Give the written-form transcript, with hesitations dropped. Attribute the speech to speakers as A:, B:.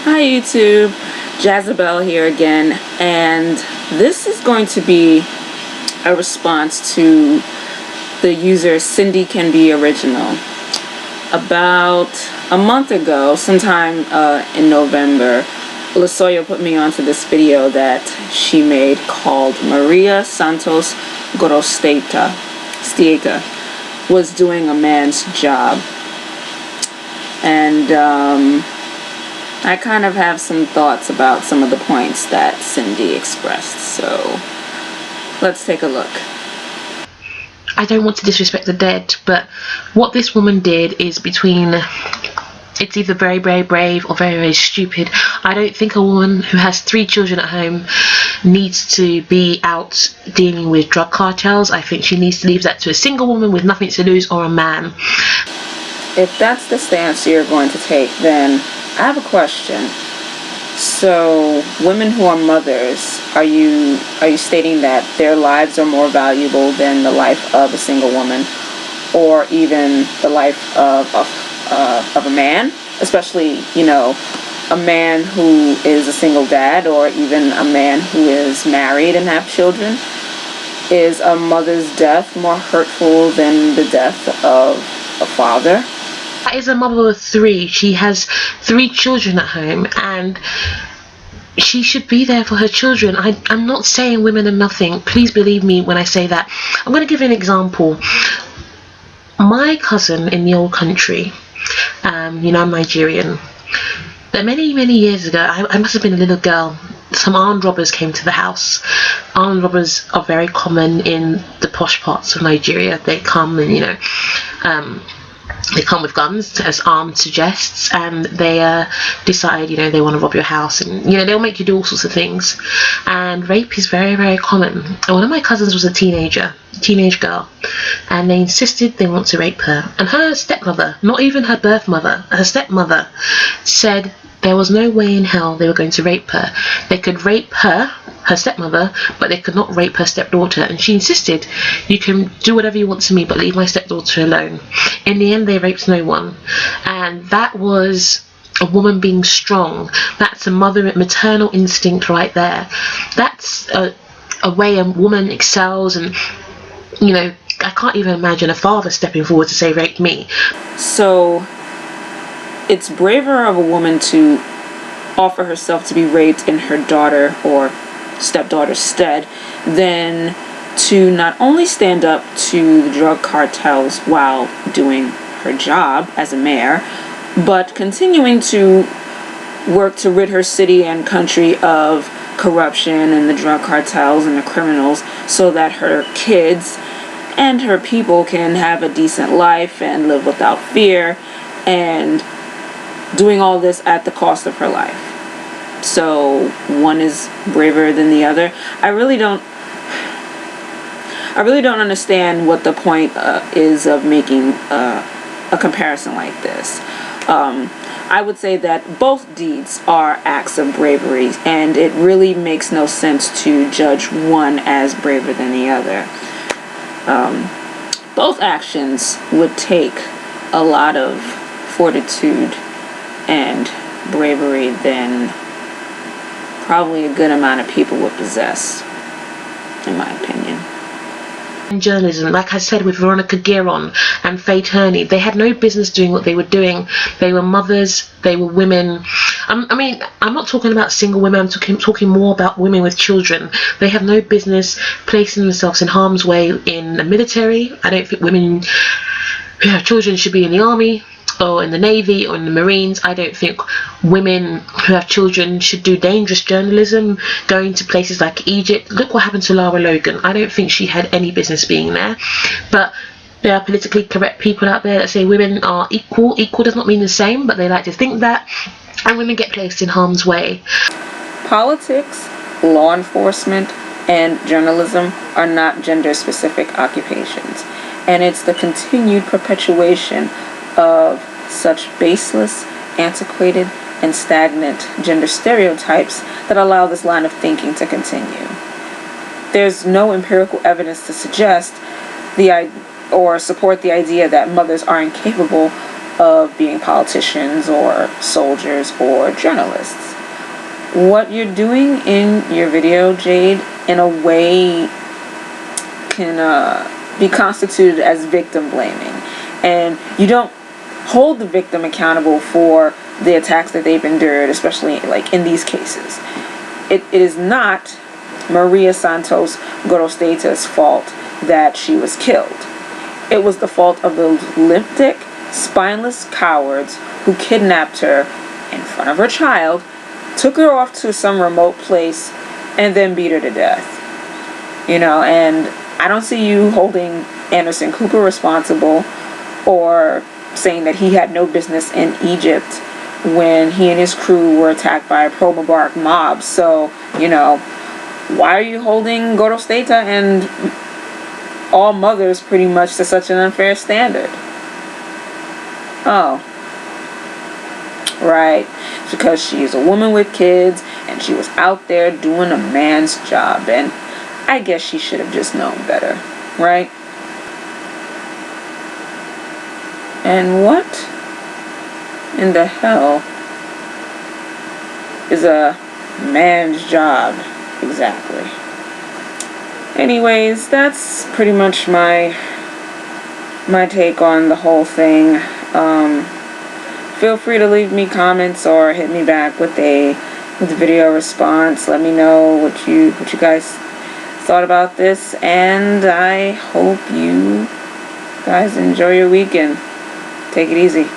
A: Hi YouTube, Jazabelle here again, and this is going to be a response to the user Cindy Can Be Original. About a month ago, sometime in November, Lasoya put me onto this video that she made called Maria Santos Gorosteta was doing a man's job. And I kind of have some thoughts about some of the points that Cindy expressed, so let's take a look.
B: I don't want to disrespect the dead, but what this woman did is it's either very, very brave or very, very stupid. I don't think a woman who has 3 children at home needs to be out dealing with drug cartels. I think she needs to leave that to a single woman with nothing to lose, or a man.
A: If that's the stance you're going to take, then I have a question. So, women who are mothers, are you stating that their lives are more valuable than the life of a single woman, or even the life of a man? Especially, a man who is a single dad, or even a man who is married and have children. Is a mother's death more hurtful than the death of a father?
B: That is a mother of 3. She has 3 children at home, and she should be there for her children. I'm not saying women are nothing. Please believe me when I say that. I'm going to give you an example. My cousin in the old country, I'm Nigerian. But many, many years ago, I must have been a little girl, some armed robbers came to the house. Armed robbers are very common in the posh parts of Nigeria. They come and, they come with guns, as armed suggests, and they decide, they want to rob your house, and they'll make you do all sorts of things. And rape is very, very common. And one of my cousins was a teenage girl, and they insisted they want to rape her. And her stepmother, not even her birth mother, her stepmother, said there was no way in hell they were going to rape her. They could rape her stepmother, but they could not rape her stepdaughter. And she insisted, you can do whatever you want to me, but leave my stepdaughter alone. In the end, they raped no one. And that was a woman being strong. That's a maternal instinct right there. That's a way a woman excels. And I can't even imagine a father stepping forward to say rape me.
A: So it's braver of a woman to offer herself to be raped in her daughter or stepdaughter's stead than to not only stand up to the drug cartels while doing her job as a mayor, but continuing to work to rid her city and country of corruption and the drug cartels and the criminals, so that her kids and her people can have a decent life and live without fear, and doing all this at the cost of her life. So one is braver than the other. I really don't understand what the point is of making a comparison like this. I would say that both deeds are acts of bravery, and it really makes no sense to judge one as braver than the other. Both actions would take a lot of fortitude and bravery than probably a good amount of people would possess, in my opinion.
B: In journalism, like I said with Veronica Gueron and Faye Turney, they had no business doing what they were doing. They were mothers, they were women. I'm not talking about single women, I'm talking more about women with children. They have no business placing themselves in harm's way in the military. I don't think women who have children should be in the army, or in the Navy, or in the Marines. I don't think women who have children should do dangerous journalism, going to places like Egypt. Look what happened to Lara Logan. I don't think she had any business being there. But there are politically correct people out there that say women are equal. Equal does not mean the same, but they like to think that, and women get placed in harm's way.
A: Politics, law enforcement, and journalism are not gender-specific occupations, and it's the continued perpetuation of such baseless, antiquated, and stagnant gender stereotypes that allow this line of thinking to continue. There's no empirical evidence to suggest or support the idea that mothers are incapable of being politicians or soldiers or journalists. What you're doing in your video, Jade, in a way can be constituted as victim blaming. And you don't hold the victim accountable for the attacks that they've endured, especially like in these cases. It is not Maria Santos Gorosteta's fault that she was killed. It was the fault of the lipstick, spineless cowards who kidnapped her in front of her child, took her off to some remote place, and then beat her to death. You know, and I don't see you holding Anderson Cooper responsible or saying that he had no business in Egypt when he and his crew were attacked by a pro-Mubarak mob. So, you know, why are you holding Gorosteta and all mothers pretty much to such an unfair standard? Oh, right. It's because she is a woman with kids and she was out there doing a man's job, and I guess she should have just known better, right? And what in the hell is a man's job exactly? Anyways, that's pretty much my take on the whole thing. Feel free to leave me comments or hit me back with a video response. Let me know what you guys thought about this, and I hope you guys enjoy your weekend. Take it easy.